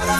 Hey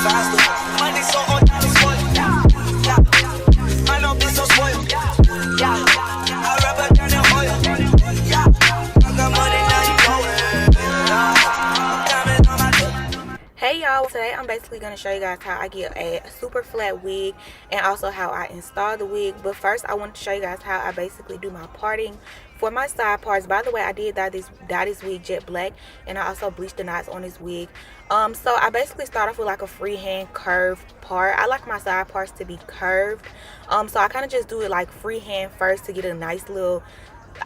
y'all, today I'm basically going to show you guys how I get a super flat wig and also how I install the wig. But first I want to show you guys how I basically do my parting for my side parts. By the way, I did dye this wig jet black, and I also bleached the knots on this wig. So I basically start off with like a freehand curved part. I like my side parts to be curved, so I kind of just do it like freehand first to get a nice little,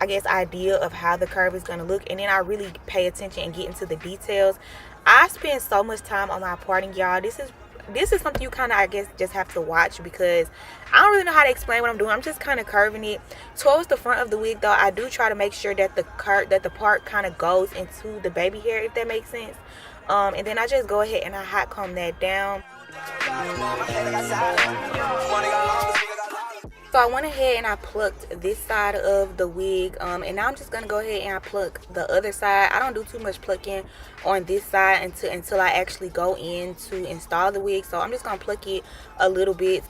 I guess, idea of how the curve is going to look, and then I really pay attention and get into the details. I spend so much time on my parting, y'all. This is something you kind of, I guess, just have to watch, because I don't really know how to explain what I'm doing. I'm just kind of curving it towards the front of the wig, though. I do try to make sure that the part kind of goes into the baby hair, if that makes sense. And then I just go ahead and I hot comb that down. So I went ahead and I plucked this side of the wig, and now I'm just going to go ahead and I pluck the other side. I don't do too much plucking on this side until I actually go in to install the wig. So I'm just going to pluck it a little bit.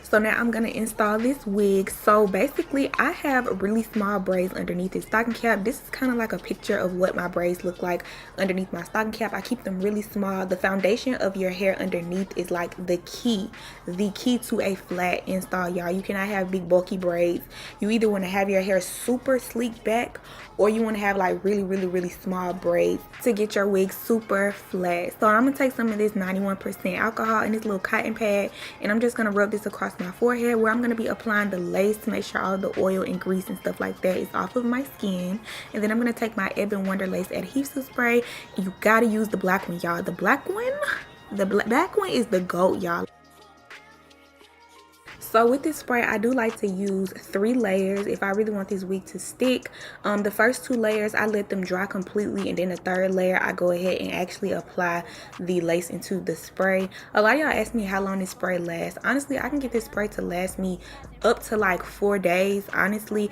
So now I'm going to install this wig. So basically I have really small braids underneath this stocking cap. This is kind of like a picture of what my braids look like underneath my stocking cap. I keep them really small. The foundation of your hair underneath is like the key to a flat install, y'all. You cannot have big bulky braids. You either want to have your hair super sleek back, or you want to have like really small braids to get your wig super flat. So I'm going to take some of this 91% alcohol in this little cotton pad, and I'm just going to rub this across my forehead, where I'm going to be applying the lace to make sure all the oil and grease and stuff like that is off of my skin. And then I'm going to take my Ebin Wonder Lace adhesive spray. You got to use the black one, y'all. The black one is the GOAT, y'all. So with this spray, I do like to use 3 layers if I really want this wig to stick. The first 2 layers, I let them dry completely, and then the 3rd layer, I go ahead and actually apply the lace into the spray. A lot of y'all ask me how long this spray lasts. Honestly, I can get this spray to last me up to like 4 days. Honestly,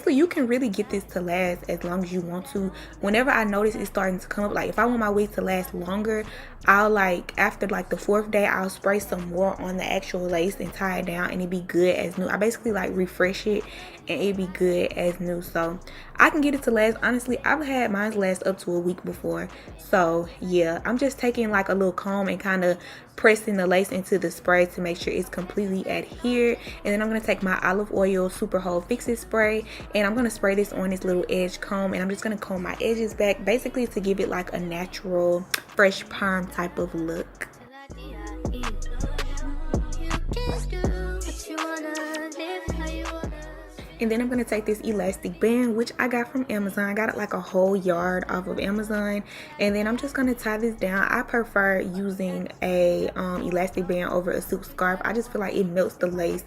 you can really get this to last as long as you want to. Whenever I notice it's starting to come up, like if I want my wig to last longer, I'll after like the 4th day, I'll spray some more on the actual lace and tie it down, and it be good as new. I basically like refresh it and it be good as new. So I can get it to last. Honestly, I've had mine last up to a week before. So yeah, I'm just taking like a little comb and kind of pressing the lace into the spray to make sure it's completely adhered. And then I'm going to take my olive oil super hold fix it spray, and I'm going to spray this on this little edge comb, and I'm just going to comb my edges back, basically to give it like a natural fresh perm type of look. And then I'm going to take this elastic band, which I got from Amazon. I got it like a whole yard off of Amazon. And then I'm just going to tie this down. I prefer using a elastic band over a silk scarf. I just feel like it melts the lace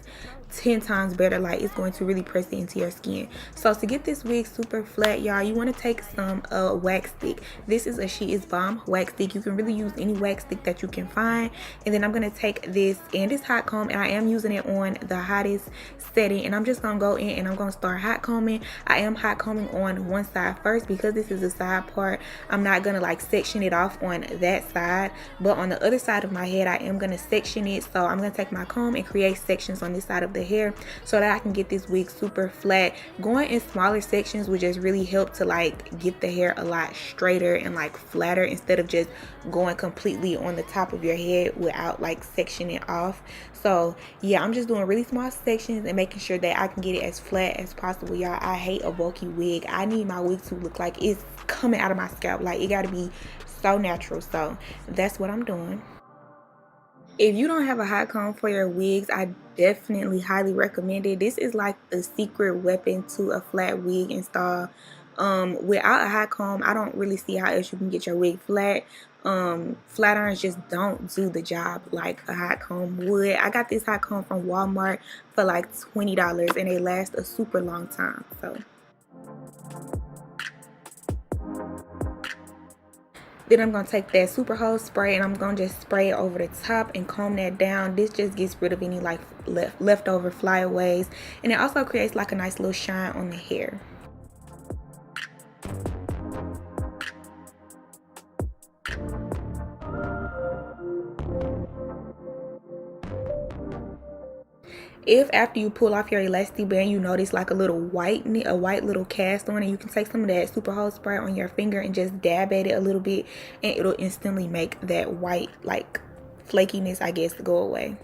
10 times better. Like it's going to really press it into your skin. So to get this wig super flat, y'all, you want to take some wax stick. This is a She Is Bomb wax stick. You can really use any wax stick that you can find. And then I'm going to take this and this hot comb, and I am using it on the hottest setting, and I'm just going to go in and I'm going to start hot combing. I am hot combing on one side first because this is a side part. I'm not going to like section it off on that side, but on the other side of my head I am going to section it. So I'm going to take my comb and create sections on this side of the hair so that I can get this wig super flat. Going in smaller sections would just really help to like get the hair a lot straighter and like flatter, instead of just going completely on the top of your head without like sectioning it off. So yeah, I'm just doing really small sections and making sure that I can get it as flat as possible, y'all. I hate a bulky wig. I need my wig to look like it's coming out of my scalp. Like it gotta be so natural. So that's what I'm doing. If you don't have a hot comb for your wigs, I definitely highly recommend it. This is like the secret weapon to a flat wig install. Without a hot comb, I don't really see how else you can get your wig flat. Flat irons just don't do the job like a hot comb would. I got this hot comb from Walmart for like $20, and they last a super long time. So then I'm going to take that super hose spray and I'm going to just spray it over the top and comb that down. This just gets rid of any like leftover flyaways, and it also creates like a nice little shine on the hair. If after you pull off your elastic band you notice like a white little cast on it, you can take some of that super hold spray on your finger and just dab at it a little bit, and it'll instantly make that white like flakiness, I guess, go away.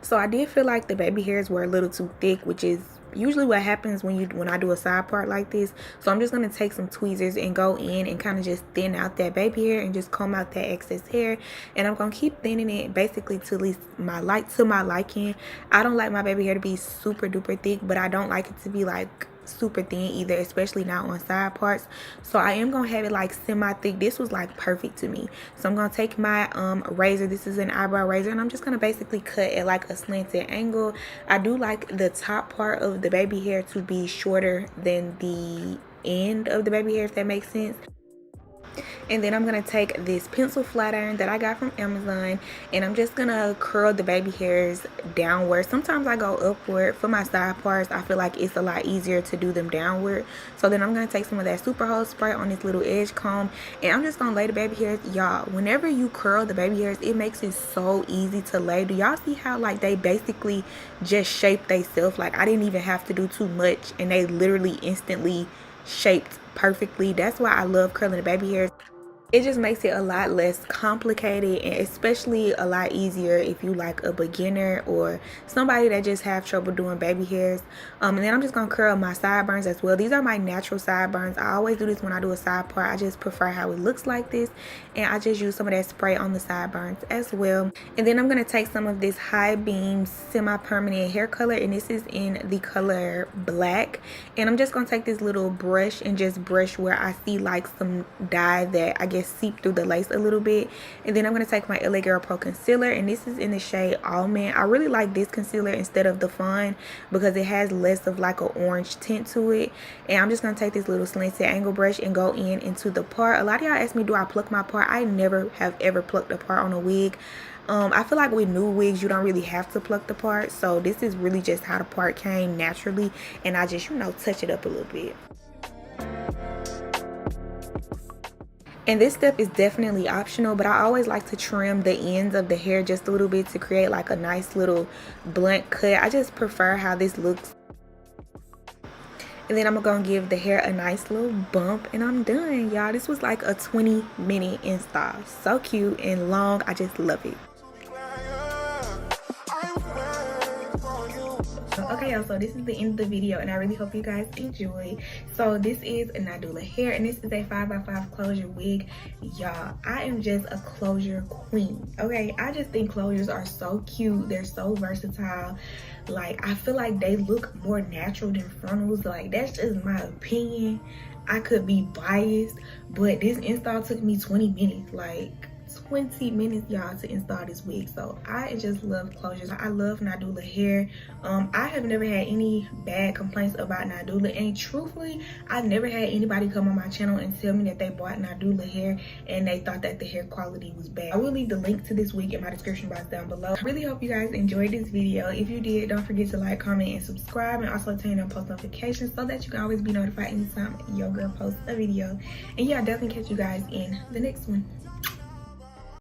So I did feel like the baby hairs were a little too thick, which is usually what happens when I do a side part like this. So I'm just going to take some tweezers and go in and kind of just thin out that baby hair and just comb out that excess hair. And I'm going to keep thinning it basically to at least my liking. I don't like my baby hair to be super duper thick, but I don't like it to be like super thin either, especially not on side parts. So I am gonna have it like semi thick. This was like perfect to me. So I'm gonna take my razor. This is an eyebrow razor, and I'm just gonna basically cut at like a slanted angle. I do like the top part of the baby hair to be shorter than the end of the baby hair, if that makes sense. And then I'm going to take this pencil flat iron that I got from Amazon, and I'm just going to curl the baby hairs downward. Sometimes I go upward. For my side parts, I feel like it's a lot easier to do them downward. So then I'm going to take some of that super hold spray on this little edge comb, and I'm just going to lay the baby hairs. Y'all, whenever you curl the baby hairs, it makes it so easy to lay. Do y'all see how like they basically just shape themselves? Like I didn't even have to do too much, and they literally instantly shaped perfectly. That's why I love curling the baby hairs. It just makes it a lot less complicated, and especially a lot easier if you like a beginner or somebody that just have trouble doing baby hairs. And then I'm just gonna curl my sideburns as well. These are my natural sideburns. I always do this when I do a side part. I just prefer how it looks like this, and I just use some of that spray on the sideburns as well. And then I'm gonna take some of this high beam semi-permanent hair color, and this is in the color black. And I'm just gonna take this little brush and just brush where I see like some dye that I guess seep through the lace a little bit. And then I'm going to take my LA Girl Pro concealer, and this is in the shade Almond. I really like this concealer instead of the Fawn because it has less of like an orange tint to it. And I'm just going to take this little slanted angle brush and go into the part. A lot of y'all ask me, do I pluck my part? I never have ever plucked a part on a wig. I feel like with new wigs you don't really have to pluck the part, so this is really just how the part came naturally, and I just, you know, touch it up a little bit. And this step is definitely optional, but I always like to trim the ends of the hair just a little bit to create like a nice little blunt cut. I just prefer how this looks. And then I'm gonna give the hair a nice little bump, and I'm done, y'all. This was like a 20-minute install. So cute and long. I just love it. Okay, y'all, so this is the end of the video, and I really hope you guys enjoy. So this is Nadula Hair, and this is a 5x5 closure wig. Y'all, I am just a closure queen. Okay, I just think closures are so cute. They're so versatile. Like, I feel like they look more natural than frontals. Like, that's just my opinion. I could be biased, but this install took me 20 minutes. Like 20 minutes, y'all, to install this wig. So I just love closures. I love Nadula Hair. I have never had any bad complaints about Nadula, and truthfully, I've never had anybody come on my channel and tell me that they bought Nadula Hair and they thought that the hair quality was bad. I will leave the link to this wig in my description box down below. I really hope you guys enjoyed this video. If you did, don't forget to like, comment, and subscribe, and also turn on post notifications so that you can always be notified anytime your girl posts a video. And yeah, I'll definitely catch you guys in the next one.